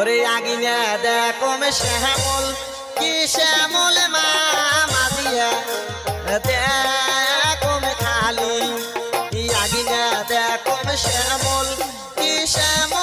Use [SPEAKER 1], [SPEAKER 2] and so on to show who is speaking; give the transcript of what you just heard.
[SPEAKER 1] ওরে আগিনা দেখো মে শ্যামল কি শ্যামল মা মাদিয়া দেখো মে খালি আগিনা দেখো মে শ্যামল কি শ্যামল